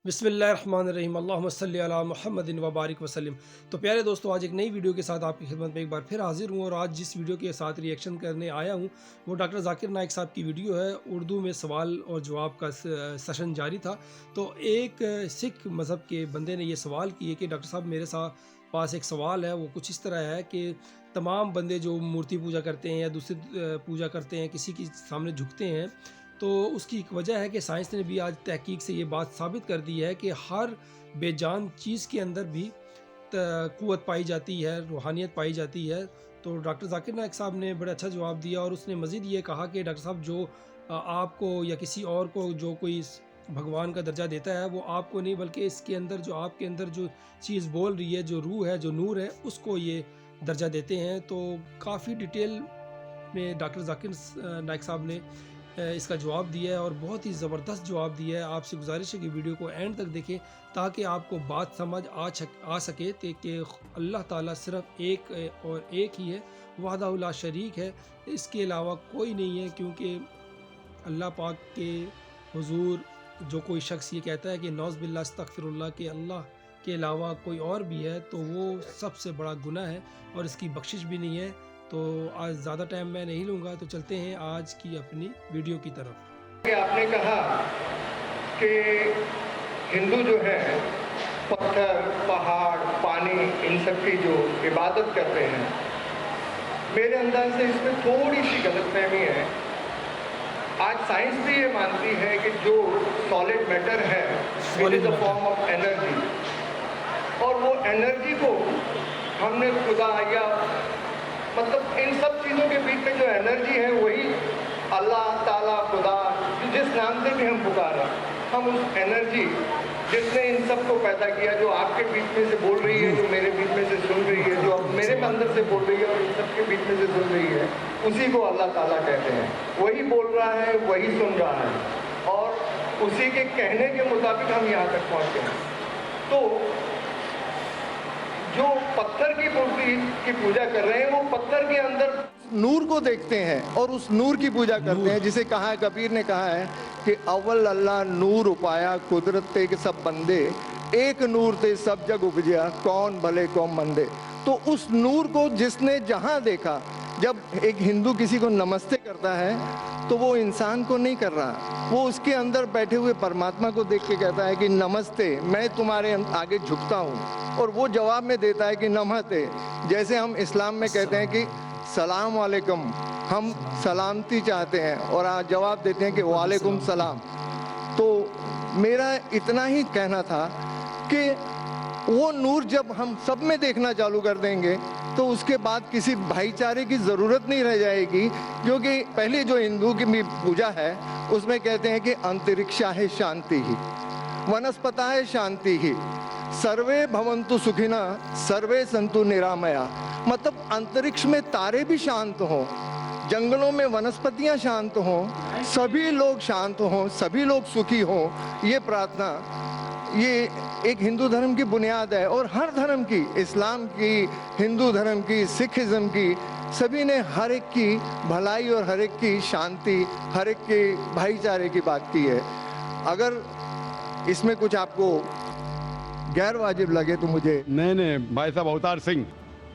बिस्मिल्लाहिर्रहमानिर्रहीम अल्लाहुम्मा सल्ली अला मुहम्मदिन व बारिक वसल्लम। तो प्यारे दोस्तों, आज एक नई वीडियो के साथ आपकी खिदमत में एक बार फिर हाजिर हूँ और आज जिस वीडियो के साथ रिएक्शन करने आया हूँ वो डॉक्टर ज़ाकिर नाइक साहब की वीडियो है। उर्दू में सवाल और जवाब का सेशन जारी था। तो एक सिख मज़हब के बंदे ने ये सवाल किए कि डॉक्टर साहब, मेरे साथ पास एक सवाल है, वो कुछ इस तरह है कि तमाम बंदे जो मूर्ति पूजा करते हैं या दूसरी पूजा करते हैं, किसी के सामने झुकते हैं, तो उसकी एक वजह है कि साइंस ने भी आज तहकीक से ये बात साबित कर दी है कि हर बेजान चीज़ के अंदर भी क़ुव्वत पाई जाती है, रूहानियत पाई जाती है। तो डॉक्टर ज़ाकिर नाइक साहब ने बड़ा अच्छा जवाब दिया और उसने मज़ीद ये कहा कि डॉक्टर साहब, जो आपको या किसी और को जो कोई भगवान का दर्जा देता है, वो आपको नहीं बल्कि इसके अंदर जो आपके अंदर जो चीज़ बोल रही है, जो रूह है, जो नूर है, उसको ये दर्जा देते हैं। तो काफ़ी डिटेल में डॉक्टर ज़ाकिर नाइक साहब ने इसका जवाब दिया है और बहुत ही ज़बरदस्त जवाब दिया है। आपसे गुजारिश है कि वीडियो को एंड तक देखें ताकि आपको बात समझ आ सके कि अल्लाह ताला सिर्फ़ एक और एक ही है, वहदहू ला शरीक है, इसके अलावा कोई नहीं है। क्योंकि अल्लाह पाक के हुज़ूर जो कोई शख्स ये कहता है कि नौज़ बिल्लाह अस्तग़फिरुल्लाह, के अल्लाह के अलावा कोई और भी है, तो वो सबसे बड़ा गुनाह है और इसकी बख्शिश भी नहीं है। तो आज ज़्यादा टाइम मैं नहीं लूँगा, तो चलते हैं आज की अपनी वीडियो की तरफ। आपने कहा कि हिंदू जो है पत्थर, पहाड़, पानी, इन सब की जो इबादत करते हैं, मेरे अंदाज से इसमें थोड़ी सी गलतफहमी है। आज साइंस भी ये मानती है कि जो सॉलिड मैटर है it is a form of energy, और वो एनर्जी को हमने खुदा या मतलब इन सब चीज़ों के बीच में जो एनर्जी है वही अल्लाह ताला, खुदा, जिस नाम से भी हम पुकारा, हम उस एनर्जी जिसने इन सब को पैदा किया, जो आपके बीच में से बोल रही है, जो मेरे बीच में से सुन रही है, जो अब मेरे अंदर से बोल रही है और इन सब के बीच में से सुन रही है, उसी को अल्लाह ताला कहते हैं। वही बोल रहा है, वही सुन रहा है और उसी के कहने के मुताबिक हम यहाँ तक पहुँचे हैं। तो जो पत्थर की मूर्ति की पूजा कर रहे हैं, वो पत्थर के अंदर नूर को देखते हैं और उस नूर की पूजा करते हैं, जिसे कहा है, कबीर ने कहा है कि अव्वल अल्लाह नूर उपाया, कुदरत ते के सब बंदे, एक नूर ते सब जग उपजया, कौन भले कौन मंदे। तो उस नूर को जिसने जहाँ देखा, जब एक हिंदू किसी को नमस्ते करता है तो वो इंसान को नहीं कर रहा, वो उसके अंदर बैठे हुए परमात्मा को देख के कहता है कि नमस्ते, मैं तुम्हारे आगे झुकता हूँ, और वो जवाब में देता है कि नमस्ते। जैसे हम इस्लाम में कहते हैं कि सलाम वालेकुम, हम सलामती चाहते हैं और आज जवाब देते हैं कि वालेकुम सलाम। तो मेरा इतना ही कहना था कि वो नूर जब हम सब में देखना चालू कर देंगे तो उसके बाद किसी भाईचारे की ज़रूरत नहीं रह जाएगी। क्योंकि पहले जो हिंदू की भी पूजा है उसमें कहते हैं कि अंतरिक्षा है शांति ही, वनस्पता है शांति ही, सर्वे भवन्तु सुखिना, सर्वे संतु निरामया। मतलब अंतरिक्ष में तारे भी शांत हों, जंगलों में वनस्पतियां शांत हों, सभी लोग शांत हों, सभी लोग सुखी हों, ये प्रार्थना, ये एक हिंदू धर्म की बुनियाद है। और हर धर्म की, इस्लाम की, हिंदू धर्म की, सिखिज़्म की, सभी ने हर एक की भलाई और हर एक की शांति, हर एक के भाईचारे की बात की है। अगर इसमें कुछ आपको गैर वाजिब लगे तो मुझे नहीं भाई साहब अवतार सिंह,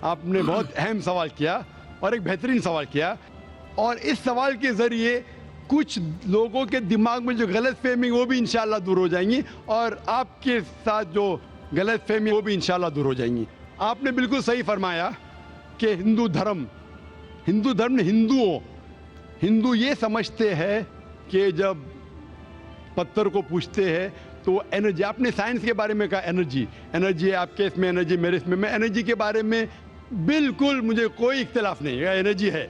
आपने बहुत अहम सवाल किया और एक बेहतरीन सवाल किया, और इस सवाल के ज़रिए कुछ लोगों के दिमाग में जो गलत फहमी वो भी इंशाल्लाह दूर हो जाएंगी, और आपके साथ जो गलत फहमी वो भी इंशाल्लाह दूर हो जाएंगी। आपने बिल्कुल सही फरमाया कि हिंदू धर्म ने हिंदू ये समझते हैं कि जब पत्थर को पूछते हैं तो एनर्जी, आपने साइंस के बारे में कहा एनर्जी है, आपके इसमें एनर्जी, मेरे इसमें, मैं एनर्जी के बारे में बिल्कुल मुझे कोई इख्तिलाफ नहीं है, एनर्जी है।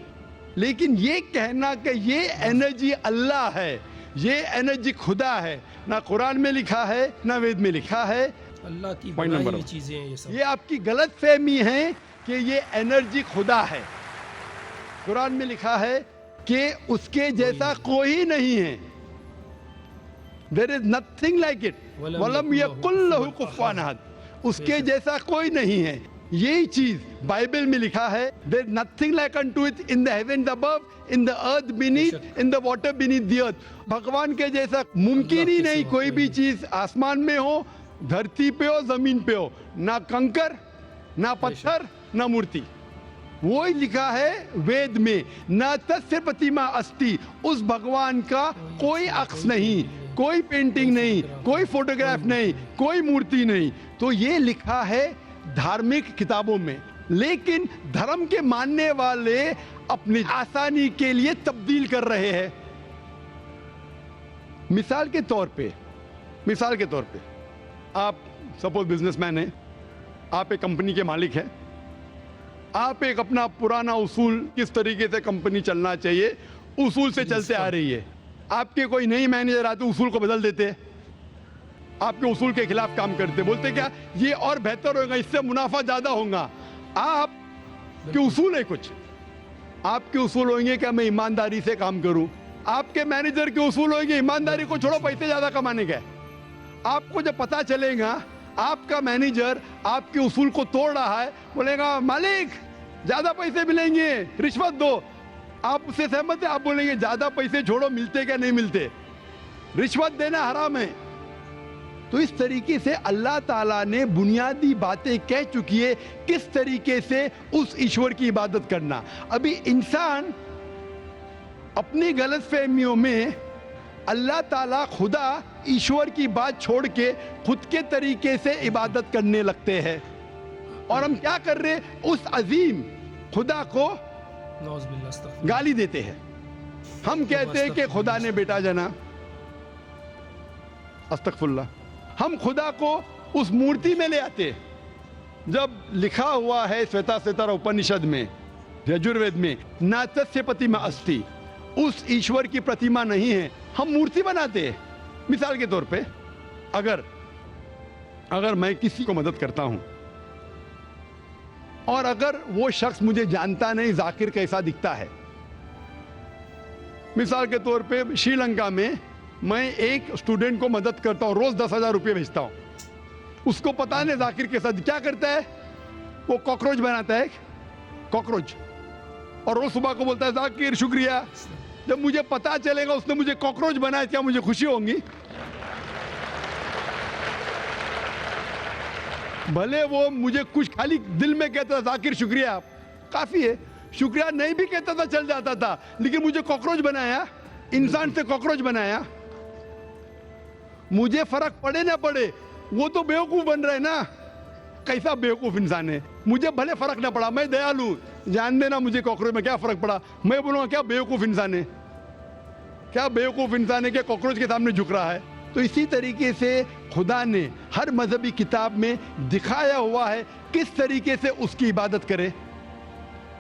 लेकिन ये कहना कि ये एनर्जी अल्लाह है, ये एनर्जी खुदा है, ना कुरान में लिखा है ना वेद में लिखा है। अल्लाह की पॉइंट बनाई नंबर हुई चीज़ें हैं ये सब। ये आपकी गलत फहमी है कि ये एनर्जी खुदा है। कुरान में लिखा है कि उसके जैसा कोई नहीं है, there is nothing like it, वलम यकुल लहू कुफुवन अहद, उसके जैसा कोई नहीं है। यही चीज बाइबल में लिखा है, there nothing like unto it in the heavens above, in the earth beneath, in the water beneath the earth. भगवान के जैसा मुमकिन ही नहीं कोई भी चीज आसमान में हो, धरती पे हो, जमीन पे हो, ना कंकर, ना पत्थर, ना मूर्ति। वो ही लिखा है वेद में, न तस्य प्रतिमा अस्ति, उस भगवान का कोई अक्स नहीं, कोई पेंटिंग नहीं, कोई फोटोग्राफ नहीं, कोई मूर्ति नहीं। तो ये लिखा है धार्मिक किताबों में, लेकिन धर्म के मानने वाले अपनी आसानी के लिए तब्दील कर रहे हैं। मिसाल के तौर पे आप सपोज बिजनेसमैन हैं, आप एक कंपनी के मालिक हैं, आप एक अपना पुराना उसूल, किस तरीके से कंपनी चलना चाहिए, उसूल से चलते आ रही है। आपके कोई नई मैनेजर आते उसूल को बदल देते, आपके उसूल के खिलाफ काम करते, बोलते क्या ये और बेहतर होगा, इससे मुनाफा ज्यादा होगा। आपके उसूल है कुछ, आपके उसूल होंगे क्या मैं ईमानदारी से काम करूं, आपके मैनेजर के उसूल होंगे ईमानदारी को छोड़ो पैसे ज्यादा कमाने के। आपको जब पता चलेगा आपका मैनेजर आपके उसूल को तोड़ रहा है, बोलेगा मालिक ज्यादा पैसे मिलेंगे, रिश्वत दो। आप उससे सहमत है? आप बोलेंगे ज्यादा पैसे छोड़ो, मिलते क्या नहीं मिलते, रिश्वत देना हराम है। तो इस तरीके से अल्लाह ताला ने बुनियादी बातें कह चुकी है किस तरीके से उस ईश्वर की इबादत करना। अभी इंसान अपनी गलतफहमियों में अल्लाह ताला खुदा ईश्वर की बात छोड़ के खुद के तरीके से इबादत करने लगते हैं, और हम क्या कर रहे, उस अजीम खुदा को गाली देते हैं। हम कहते हैं कि खुदा ने बेटा जना, अस्तगफुरुल्लाह। हम खुदा को उस मूर्ति में ले आते, जब लिखा हुआ है श्वेता उपनिषद में, यजुर्वेद में, न तस्य प्रतिमा अस्ति, उस ईश्वर की प्रतिमा नहीं है, हम मूर्ति बनाते हैं। मिसाल के तौर पे अगर मैं किसी को मदद करता हूं और अगर वो शख्स मुझे जानता नहीं जाकिर कैसा दिखता है, मिसाल के तौर पे श्रीलंका में मैं एक स्टूडेंट को मदद करता हूं, रोज 10,000 रुपये भेजता हूं, उसको पता नहीं जाकिर के साथ क्या करता है, वो कॉकरोच बनाता है, कॉकरोच, और रोज सुबह को बोलता है जाकिर शुक्रिया। जब मुझे पता चलेगा उसने मुझे कॉकरोच बनाया, क्या मुझे खुशी होगी? भले वो मुझे कुछ खाली दिल में कहता था जाकिर शुक्रिया, काफी है, शुक्रिया नहीं भी कहता था चल जाता था, लेकिन मुझे कॉकरोच बनाया, इंसान से कॉकरोच बनाया। मुझे फर्क पड़े ना पड़े, वो तो बेवकूफ बन रहा है ना, कैसा बेवकूफ इंसान है। मुझे भले फर्क ना पड़ा, मैं दयालु, जान देना मुझे कॉकरोच में क्या फर्क पड़ा, मैं बोलूंगा क्या बेवकूफ इंसान है, क्या बेवकूफ इंसान है कि कॉकरोच के सामने झुक रहा है। तो इसी तरीके से खुदा ने हर मजहबी किताब में दिखाया हुआ है किस तरीके से उसकी इबादत करें,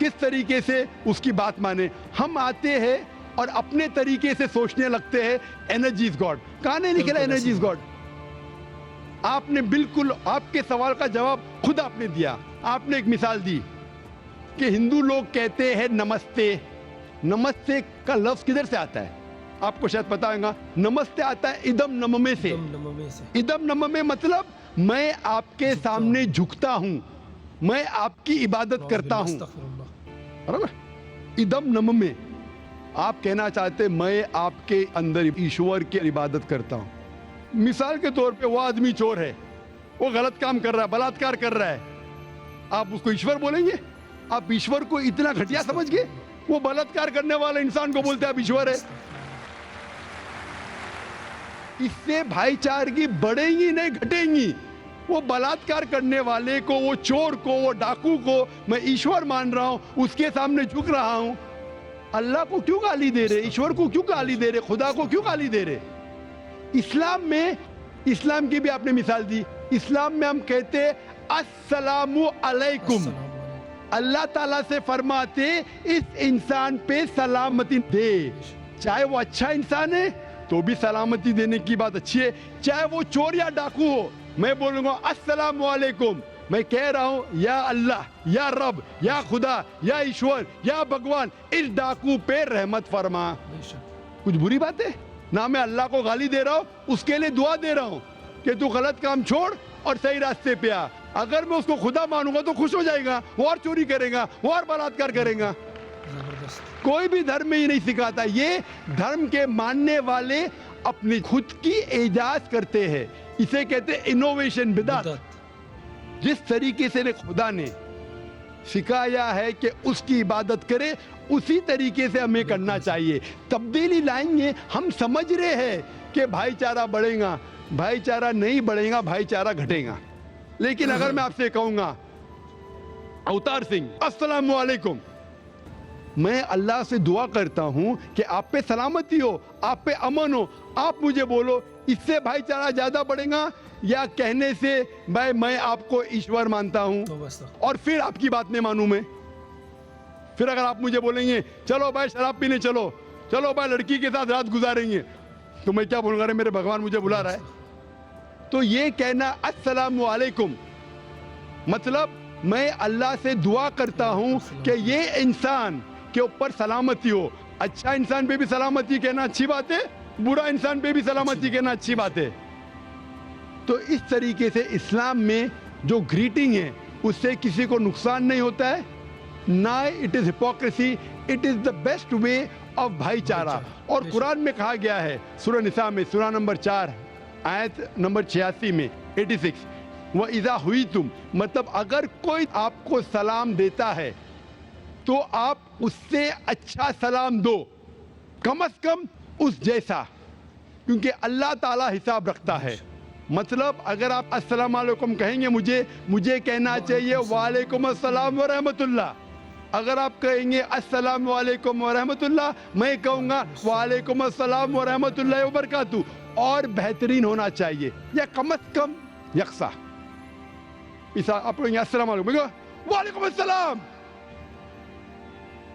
किस तरीके से उसकी बात माने। हम आते हैं और अपने तरीके से सोचने लगते हैं एनर्जी इज गॉड। कहां नहीं लिखा एनर्जी इज गॉड? आपने बिल्कुल आपके सवाल का जवाब खुद आपने दिया। आपने एक मिसाल दी कि हिंदू लोग कहते हैं नमस्ते। नमस्ते का लफ्ज किधर से आता है? आपको शायद पता होगा, नमस्ते आता है इदम नममे से। इदम नममे मतलब मैं आपके सामने झुकता हूं, मैं आपकी इबादत करता हूं, बराबर? इदम नममे, आप कहना चाहते मैं आपके अंदर ईश्वर की इबादत करता हूं। मिसाल के तौर पे वो आदमी चोर है, वो गलत काम कर रहा है, बलात्कार कर रहा है, आप उसको ईश्वर बोलेंगे? आप ईश्वर को इतना घटिया समझ गए? वो बलात्कार करने वाले इंसान को बोलते आप ईश्वर है। इससे भाईचारगी बढ़ेगी नहीं घटेगी। वो बलात्कार करने वाले को, वो चोर को, वो डाकू को मैं ईश्वर मान रहा हूं, उसके सामने झुक रहा हूं। अल्लाह को क्यों गाली दे रहे, ईश्वर को क्यों गाली दे रहे, खुदा को क्यों गाली दे रहे? इस्लाम में, इस्लाम की भी आपने मिसाल दी, इस्लाम में हम कहते अस्सलामु अलैकुम, अल्लाह ताला से फरमाते इस इंसान पे सलामती दे। चाहे वो अच्छा इंसान है तो भी सलामती देने की बात अच्छी है, चाहे वो चोर या डाकू हो, मैं बोलूंगा अस्सलामु अलैकुम। मैं कह रहा हूं या अल्लाह, या रब, या खुदा, या ईश्वर, या भगवान, इस डाकू पे रहमत फरमा। कुछ बुरी बात है ना? मैं अल्लाह को गाली दे रहा हूं, उसके लिए दुआ दे रहा हूं कि तू गलत काम छोड़ और सही रास्ते पे आ। अगर मैं उसको खुदा मानूंगा तो खुश हो जाएगा, वो और चोरी करेगा, वो और बलात्कार करेगा। जबरदस्त। कोई भी धर्म में ये नहीं सिखाता। ये धर्म के मानने वाले अपनी खुद की इजाद करते हैं। इसे कहते हैं इनोवेशन, बिदात। जिस तरीके से खुदा ने सिखाया है कि उसकी इबादत करे, उसी तरीके से हमें करना चाहिए। तब्दीली लाएंगे। हम समझ रहे हैं कि भाईचारा बढ़ेगा, भाईचारा नहीं बढ़ेगा, भाईचारा घटेगा। लेकिन अगर मैं आपसे कहूंगा अवतार सिंह, अस्सलाम वालेकुम, मैं अल्लाह से दुआ करता हूं कि आप पे सलामती हो, आप पे अमन हो, आप मुझे बोलो, इससे भाईचारा ज्यादा बढ़ेगा या कहने से भाई मैं आपको ईश्वर मानता हूं और फिर आपकी बात नहीं मानूं मैं? फिर अगर आप मुझे बोलेंगे चलो भाई शराब पीने चलो, चलो भाई लड़की के साथ रात गुजारेंगे, तो मैं क्या बोलूंगा? अरे मेरे भगवान मुझे बुला रहा है। तो ये कहना अस्सलाम वालेकुम मतलब मैं अल्लाह से दुआ करता हूं कि ये इंसान के ऊपर सलामती हो। अच्छा इंसान पे भी सलामती कहना अच्छी बात है, बुरा इंसान पे भी सलामती कहना अच्छी बात है। तो इस तरीके से इस्लाम में जो ग्रीटिंग है उससे किसी को नुकसान नहीं होता है, ना it is hypocrisy, it is the best way of भाईचारा। और कुरान में कहा गया है सूरह निसा में, सूरह नंबर 4 आयत नंबर 86 में 86, वह इज़ा हुई तुम, मतलब अगर कोई आपको सलाम देता है तो आप उससे अच्छा सलाम दो, कम से कम उस जैसा, क्योंकि अल्लाह ताला हिसाब रखता है। मतलब अगर आप अस्सलाम वालेकुम कहेंगे, मुझे कहना चाहिए वालेकुम अस्सलाम व रहमतुल्लाह। अगर आप कहेंगे अस्सलाम वालेकुम व रहमतुल्लाह, मैं कहूँगा वालेकुम अस्सलाम व रहमतुल्लाह व बरकातहू, और बेहतरीन होना चाहिए या कम से कम यकसा। इस आप कहेंगे अस्सलाम वालेकुम, वालेकुम अस्सलाम,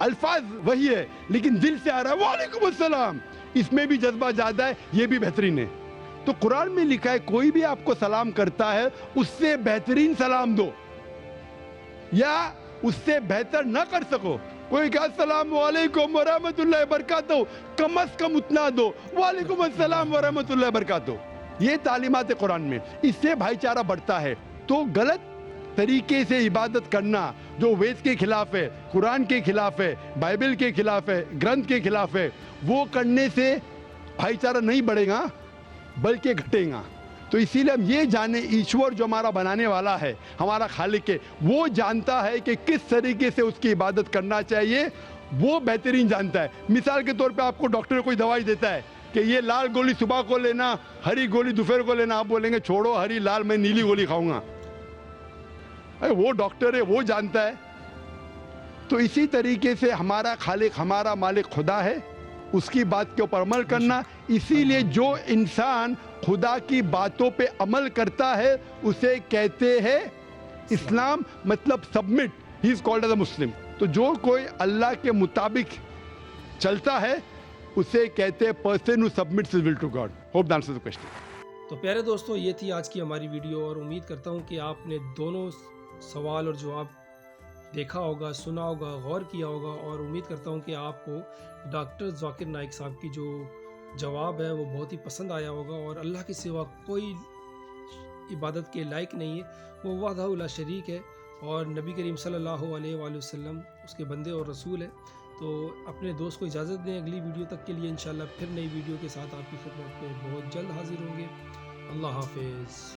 अल्फाज वही है लेकिन दिल से आ रहा है वालेकुम अस्सलाम, इसमें भी जज्बा ज्यादा है, ये भी बेहतरीन है। तो कुरान में लिखा है कोई भी आपको सलाम करता है उससे बेहतरीन सलाम दो, या उससे बेहतर ना कर सको, कोई कहा अस्सलाम वालेकुम व रहमतुल्लाहि व बरकातहू, कम से कम उतना दो, वालेकुम अस्सलाम व रहमतुल्लाहि व बरकातहू। ये तालीमात है कुरान में, इससे भाईचारा बढ़ता है। तो गलत तरीके से इबादत करना जो वेद के खिलाफ है, कुरान के खिलाफ है, बाइबल के खिलाफ है, ग्रंथ के खिलाफ है, वो करने से भाईचारा नहीं बढ़ेगा बल्कि घटेगा। तो इसीलिए हम ये जाने ईश्वर जो हमारा बनाने वाला है, हमारा खालिक है, वो जानता है कि किस तरीके से उसकी इबादत करना चाहिए, वो बेहतरीन जानता है। मिसाल के तौर पे आपको डॉक्टर कोई दवाई देता है कि ये लाल गोली सुबह को लेना, हरी गोली दोपहर को लेना, आप बोलेंगे छोड़ो हरी लाल, मैं नीली गोली खाऊंगा। अरे वो डॉक्टर है, वो जानता है। तो इसी तरीके से हमारा खालिक, हमारा मालिक खुदा है, उसकी बात के ऊपर अमल करना। इसीलिए जो इंसान खुदा की बातों पे अमल करता है उसे कहते हैं इस्लाम, मतलब submit, he is called as a Muslim. तो जो कोई अल्लाह के मुताबिक चलता है उसे कहते हैं person who submits his will to God. Hope that answers the question. तो प्यारे दोस्तों, ये थी आज की हमारी वीडियो और उम्मीद करता हूँ कि आपने दोनों सवाल और जवाब देखा होगा, सुना होगा, गौर किया होगा, और उम्मीद करता हूँ कि आपको डॉक्टर जाकिर नाइक साहब की जो जवाब है वो बहुत ही पसंद आया होगा। और अल्लाह के सिवा कोई इबादत के लायक नहीं है, वो वाहदहू ला शरीक है, और नबी करीम सल्लल्लाहु अलैहि वसल्लम उसके बंदे और रसूल है। तो अपने दोस्त को इजाज़त दें। अगली वीडियो तक के लिए इंशाल्लाह फिर नई वीडियो के साथ आपकी खिदमत में बहुत जल्द हाजिर होंगे। अल्लाह हाफिज़।